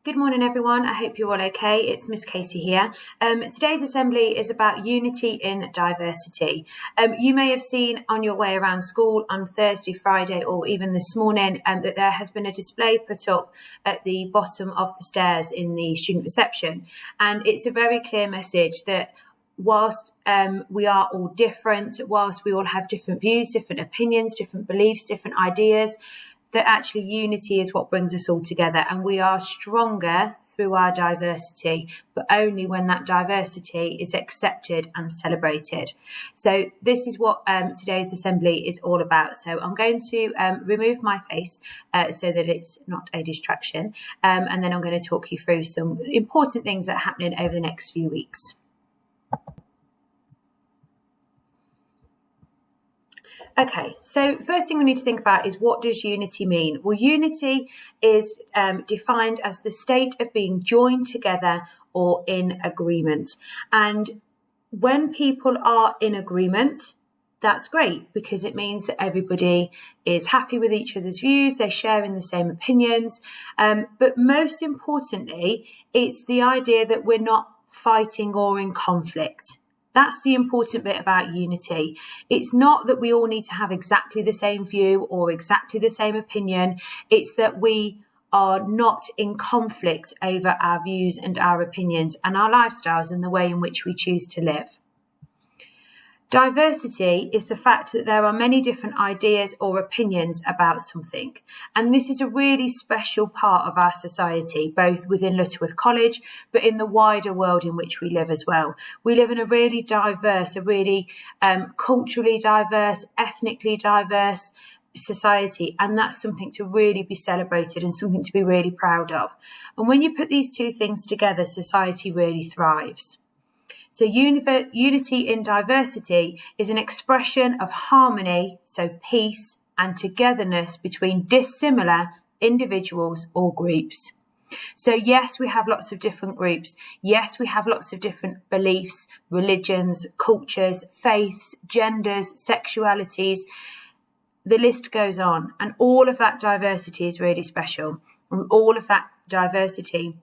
Good morning, everyone. I hope you're all okay. It's Miss Casey here. Today's assembly is about unity in diversity. You may have seen on your way around school on Thursday, Friday, or even this morning that there has been a display put up at the bottom of the stairs in the student reception. And it's a very clear message that whilst we are all different, whilst we all have different views, different opinions, different beliefs, different ideas, that actually unity is what brings us all together, and we are stronger through our diversity, but only when that diversity is accepted and celebrated. So this is what today's assembly is all about. So I'm going to remove my face so that it's not a distraction, and then I'm going to talk you through some important things that are happening over the next few weeks. Okay, so first thing we need to think about is, what does unity mean? Well, unity is defined as the state of being joined together or in agreement. And when people are in agreement, that's great, because it means that everybody is happy with each other's views, they're sharing the same opinions. But most importantly, it's the idea that we're not fighting or in conflict. That's the important bit about unity. It's not that we all need to have exactly the same view or exactly the same opinion. It's that we are not in conflict over our views and our opinions and our lifestyles and the way in which we choose to live. Diversity is the fact that there are many different ideas or opinions about something. And this is a really special part of our society, both within Lutterworth College, but in the wider world in which we live as well. We live in a really diverse, a really culturally diverse, ethnically diverse society, and that's something to really be celebrated and something to be really proud of. And when you put these two things together, society really thrives. So unity in diversity is an expression of harmony, so peace and togetherness between dissimilar individuals or groups. So yes, we have lots of different groups. Yes, we have lots of different beliefs, religions, cultures, faiths, genders, sexualities. The list goes on. And all of that diversity is really special. And all of that diversity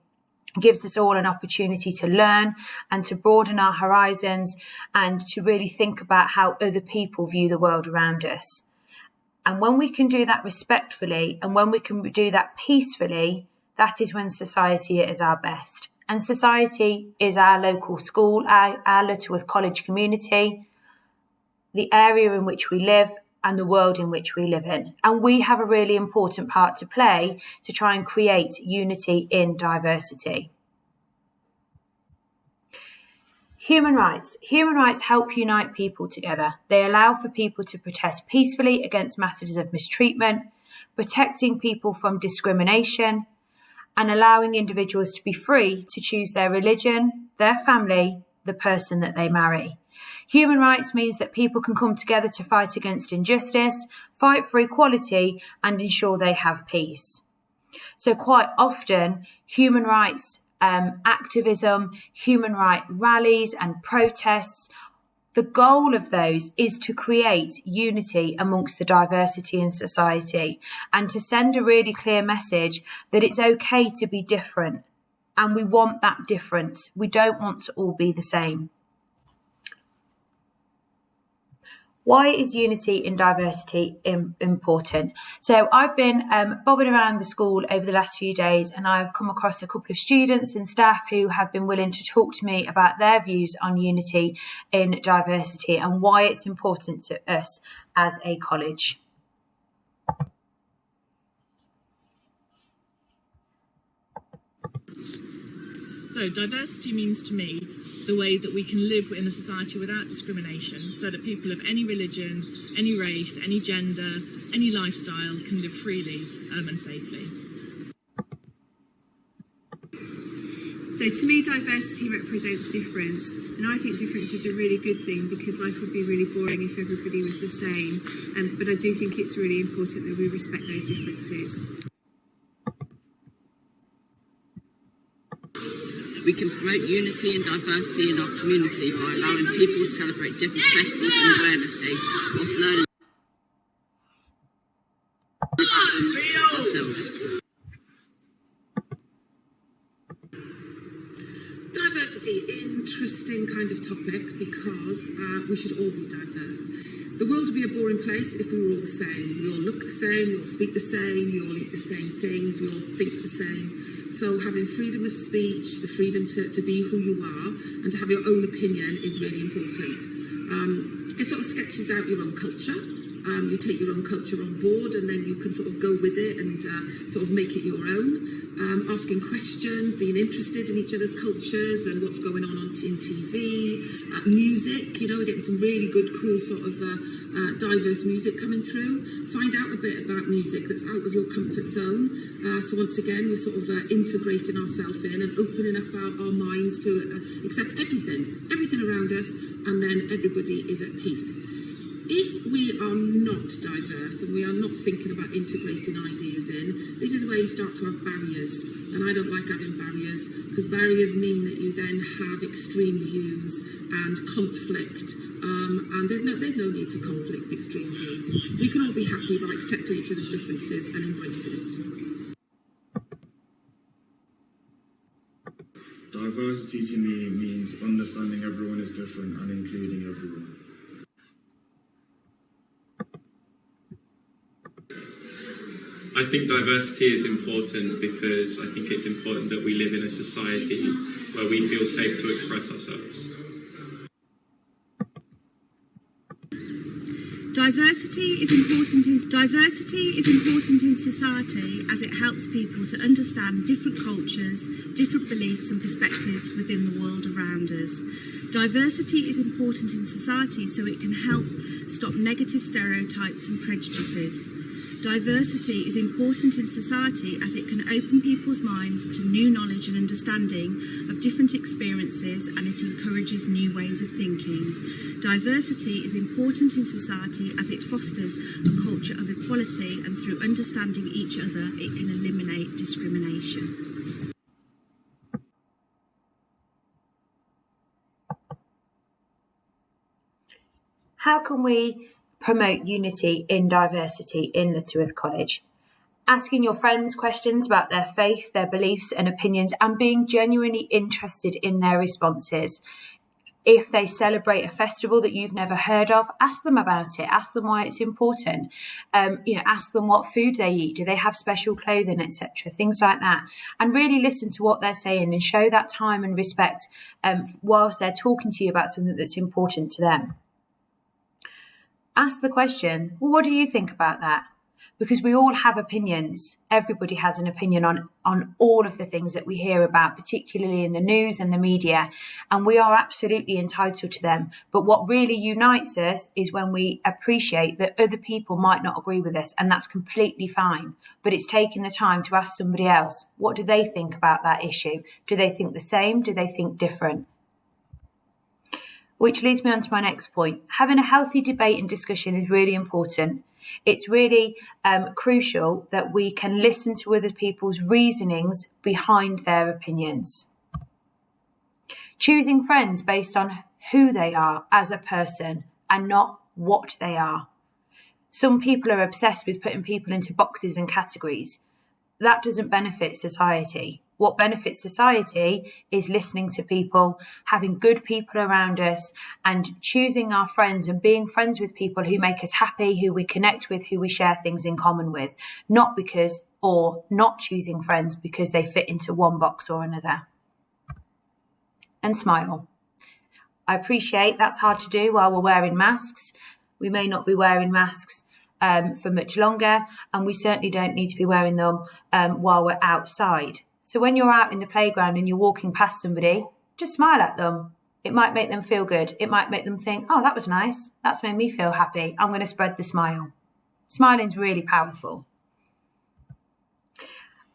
gives us all an opportunity to learn and to broaden our horizons and to really think about how other people view the world around us. And when we can do that respectfully and when we can do that peacefully, that is when society is our best. And society is our local school, our Lutterworth College community, the area in which we live, and the world in which we live in. And we have a really important part to play to try and create unity in diversity. Human rights. Human rights help unite people together. They allow for people to protest peacefully against matters of mistreatment, protecting people from discrimination, and allowing individuals to be free to choose their religion, their family, the person that they marry. Human rights means that people can come together to fight against injustice, fight for equality, and ensure they have peace. So quite often, human rights activism, human rights rallies and protests, the goal of those is to create unity amongst the diversity in society and to send a really clear message that it's okay to be different. And we want that difference. We don't want to all be the same. Why is unity in diversity important? So I've been bobbing around the school over the last few days, and I've come across a couple of students and staff who have been willing to talk to me about their views on unity in diversity and why it's important to us as a college. So diversity means to me the way that we can live in a society without discrimination, so that people of any religion, any race, any gender, any lifestyle can live freely and safely. So to me, diversity represents difference, and I think difference is a really good thing because life would be really boring if everybody was the same, but I do think it's really important that we respect those differences. We can promote unity and diversity in our community by allowing people to celebrate different festivals and awareness days whilst learning about them ourselves. Diversity, interesting kind of topic because we should all be diverse. The world would be a boring place if we were all the same. We all look the same, we all speak the same, we all eat the same things, we all think the same. So having freedom of speech, the freedom to be who you are and to have your own opinion is really important. It sort of sketches out your own culture. You take your own culture on board and then you can sort of go with it and sort of make it your own. Asking questions, being interested in each other's cultures and what's going on in TV, music, you know, getting some really good, cool sort of diverse music coming through. Find out a bit about music that's out of your comfort zone. So once again, we're sort of integrating ourselves in and opening up our minds to accept everything around us, and then everybody is at peace. If we are not diverse and we are not thinking about integrating ideas in, this is where you start to have barriers. And I don't like having barriers because barriers mean that you then have extreme views and conflict. And there's no need for conflict, extreme views. We can all be happy by accepting each other's differences and embracing it. Diversity to me means understanding everyone is different and including everyone. I think diversity is important because I think it's important that we live in a society where we feel safe to express ourselves. Diversity is important in society as it helps people to understand different cultures, different beliefs and perspectives within the world around us. Diversity is important in society so it can help stop negative stereotypes and prejudices. Diversity is important in society as it can open people's minds to new knowledge and understanding of different experiences, and it encourages new ways of thinking. Diversity is important in society as it fosters a culture of equality, and through understanding each other, it can eliminate discrimination. How can we promote unity in diversity in Lutterworth College? Asking your friends questions about their faith, their beliefs and opinions, and being genuinely interested in their responses. If they celebrate a festival that you've never heard of, ask them about it. Ask them why it's important. Ask them what food they eat. Do they have special clothing, etc.? Things like that. And really listen to what they're saying and show that time and respect whilst they're talking to you about something that's important to them. Ask the question, well, what do you think about that? Because we all have opinions. Everybody has an opinion on all of the things that we hear about, particularly in the news and the media, and we are absolutely entitled to them. But what really unites us is when we appreciate that other people might not agree with us, and that's completely fine. But it's taking the time to ask somebody else, what do they think about that issue? Do they think the same? Do they think different? Which leads me on to my next point. Having a healthy debate and discussion is really important. It's really crucial that we can listen to other people's reasonings behind their opinions. Choosing friends based on who they are as a person and not what they are. Some people are obsessed with putting people into boxes and categories. That doesn't benefit society. What benefits society is listening to people, having good people around us, and choosing our friends and being friends with people who make us happy, who we connect with, who we share things in common with, not choosing friends because they fit into one box or another. And smile. I appreciate that's hard to do while we're wearing masks. We may not be wearing masks for much longer, and we certainly don't need to be wearing them while we're outside. So when you're out in the playground and you're walking past somebody, just smile at them. It might make them feel good. It might make them think, oh, that was nice. That's made me feel happy. I'm going to spread the smile. Smiling's really powerful.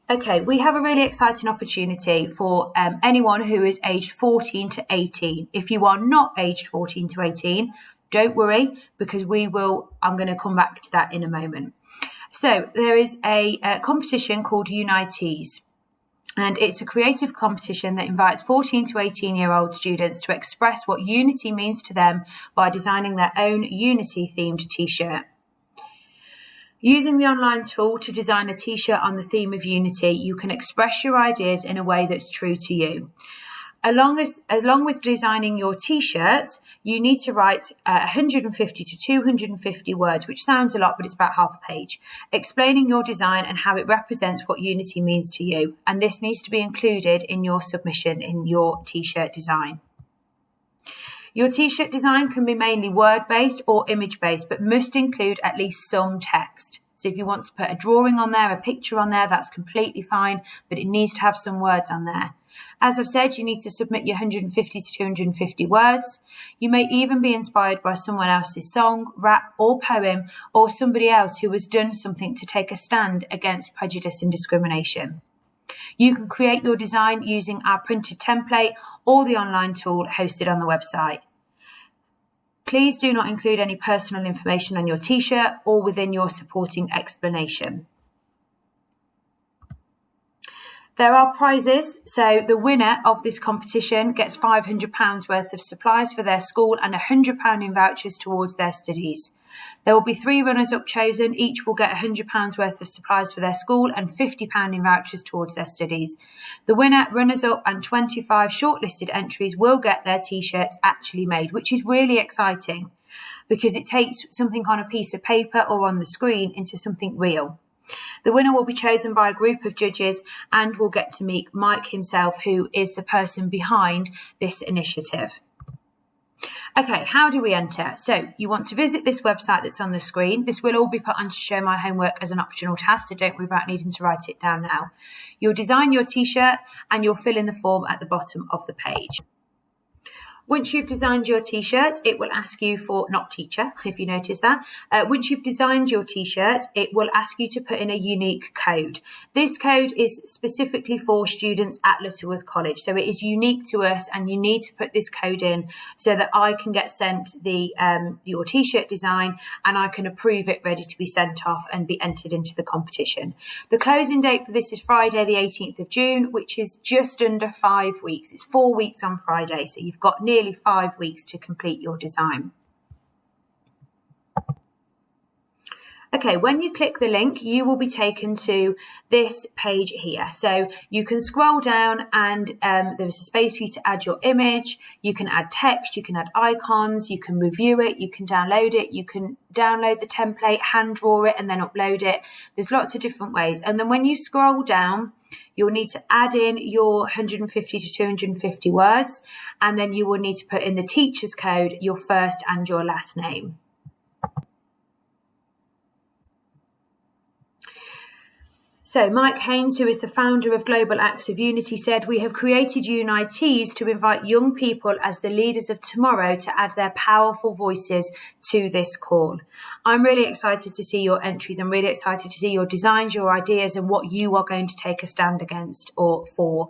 Okay, we have a really exciting opportunity for anyone who is aged 14 to 18. If you are not aged 14 to 18, don't worry, because I'm going to come back to that in a moment. So there is a competition called Unitees. And it's a creative competition that invites 14 to 18-year-old students to express what unity means to them by designing their own unity-themed t-shirt. Using the online tool to design a t-shirt on the theme of unity, you can express your ideas in a way that's true to you. Along with designing your t-shirt, you need to write 150 to 250 words, which sounds a lot, but it's about half a page, explaining your design and how it represents what unity means to you. And this needs to be included in your submission in your t-shirt design. Your t-shirt design can be mainly word-based or image-based, but must include at least some text. So if you want to put a drawing on there, a picture on there, that's completely fine, but it needs to have some words on there. As I've said, you need to submit your 150 to 250 words. You may even be inspired by someone else's song, rap or poem, or somebody else who has done something to take a stand against prejudice and discrimination. You can create your design using our printed template or the online tool hosted on the website. Please do not include any personal information on your t-shirt or within your supporting explanation. There are prizes, so the winner of this competition gets £500 worth of supplies for their school and £100 in vouchers towards their studies. There will be 3 runners-up chosen, each will get £100 worth of supplies for their school and £50 in vouchers towards their studies. The winner, runners-up and 25 shortlisted entries will get their t-shirts actually made, which is really exciting because it takes something on a piece of paper or on the screen into something real. The winner will be chosen by a group of judges and will get to meet Mike himself, who is the person behind this initiative. Okay, how do we enter? So you want to visit this website that's on the screen. This will all be put onto Show My Homework as an optional task, so don't worry about needing to write it down now. You'll design your t-shirt and you'll fill in the form at the bottom of the page. Once you've designed your t-shirt, it will ask you for, not teacher, if you notice that. Once you've designed your t-shirt, it will ask you to put in a unique code. This code is specifically for students at Lutterworth College. So it is unique to us and you need to put this code in so that I can get sent your t-shirt design and I can approve it ready to be sent off and be entered into the competition. The closing date for this is Friday the 18th of June, which is just under 5 weeks. It's 4 weeks on Friday, so you've got nearly 5 weeks to complete your design. Okay, when you click the link, you will be taken to this page here. So you can scroll down and there's a space for you to add your image. You can add text, you can add icons, you can review it, you can download it, you can download the template, hand draw it and then upload it. There's lots of different ways. And then when you scroll down, you'll need to add in your 150 to 250 words, and then you will need to put in the teacher's code, your first and your last name. So Mike Haynes, who is the founder of Global Acts of Unity, said, "We have created Unitees to invite young people as the leaders of tomorrow to add their powerful voices to this call." I'm really excited to see your entries. I'm really excited to see your designs, your ideas, and what you are going to take a stand against or for.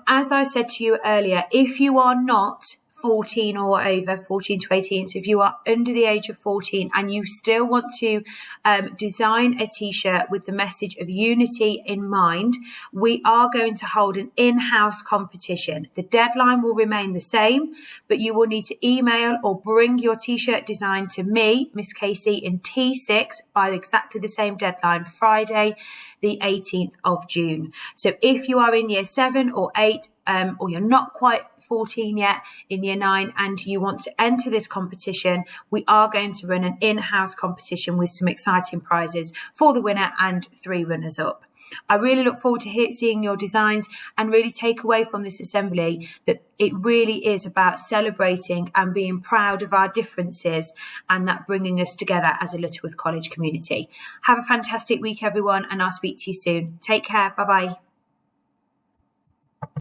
As I said to you earlier, if you are not 14 or over, 14 to 18, so if you are under the age of 14 and you still want to design a t-shirt with the message of unity in mind, we are going to hold an in-house competition. The deadline will remain the same, but you will need to email or bring your t-shirt design to me, Miss Casey, in T6 by exactly the same deadline, Friday the 18th of June. So if you are in year 7 or 8 or you're not quite 14 yet, in year 9, and you want to enter this competition, we are going to run an in-house competition with some exciting prizes for the winner and 3 runners-up. I really look forward to seeing your designs and really take away from this assembly that it really is about celebrating and being proud of our differences and that bringing us together as a Lutterworth College community. Have a fantastic week, everyone, and I'll speak to you soon. Take care. Bye-bye.